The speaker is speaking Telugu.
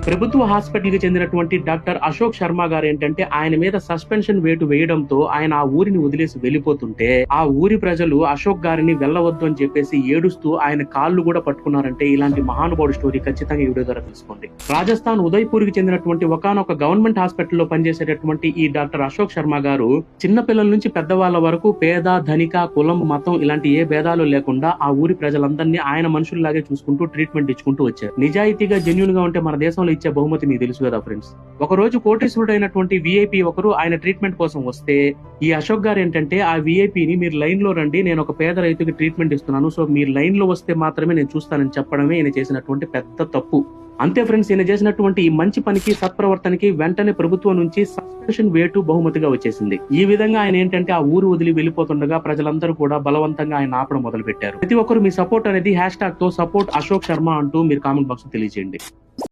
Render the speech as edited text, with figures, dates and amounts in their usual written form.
ప్రభుత్వ హాస్పిటల్ కి చెందినటువంటి డాక్టర్ అశోక్ శర్మ గారు ఏంటంటే ఆయన మీద సస్పెన్షన్ వేటు వేయడంతో ఆయన ఆ ఊరిని వదిలేసి వెళ్లిపోతుంటే ఆ ఊరి ప్రజలు అశోక్ గారిని వెళ్ళవద్దు అని చెప్పేసి ఏడుస్తూ ఆయన కాళ్ళు కూడా పట్టుకున్నారంటే ఇలాంటి మహానుభావుడి స్టోరీ ఖచ్చితంగా ఈ వీడియో ద్వారా తెలుసుకోండి. రాజస్థాన్ ఉదయ్పూర్ కి చెందినటువంటి ఒకనొక గవర్నమెంట్ హాస్పిటల్లో పనిచేసేటటువంటి ఈ డాక్టర్ అశోక్ శర్మ గారు చిన్న పిల్లల నుంచి పెద్దవాళ్ళ వరకు పేద ధనిక కులం మతం ఇలాంటి ఏ భేదాలు లేకుండా ఆ ఊరి ప్రజలందరినీ ఆయన మనుషుల్లాగే చూసుకుంటూ ట్రీట్మెంట్ ఇచ్చుకుంటూ వచ్చారు. నిజాయితీగా జెన్యూన్ గా ఉంటే మన దేశంలో ఇచ్చే బహుమతి మీకు తెలుసు కదా ఫ్రెండ్స్. ఒక రోజు కోటీశ్వరుడైనటువంటి విఐపి ఒకరు ఆయన ట్రీట్మెంట్ కోసం వస్తే ఈ అశోక్ గారు ఏంటంటే ఆ విఐపిని మీరు లైన్ లో రండి, నేను ఒక పేద రైతుకి ట్రీట్మెంట్ ఇస్తున్నాను, సో మీరు లైన్ లో వస్తే మాత్రమే నేను చూస్తానని చెప్పడమే ఈయన చేసినటువంటి పెద్ద తప్పు. అంతే ఫ్రెండ్స్, ఈయన చేసినటువంటి ఈ మంచి పనికి సత్ప్రవర్తనకి వెంటనే ప్రభుత్వం నుంచి సస్పెన్షన్ వేటు బహుమతిగా వచ్చేసింది. ఈ విధంగా ఆయన ఏంటంటే ఆ ఊరు వదిలి వెళ్లిపోతుండగా ప్రజలందరూ కూడా బలవంతంగా ఆయన ఆపడం మొదలు పెట్టారు. ప్రతి ఒక్కరు మీ సపోర్ట్ అనేది హ్యాష్ ట్యాగ్ తో సపోర్ట్ అశోక్ శర్మ అంటూ మీరు కామెంట్ బాక్స్ తెలియజేయండి.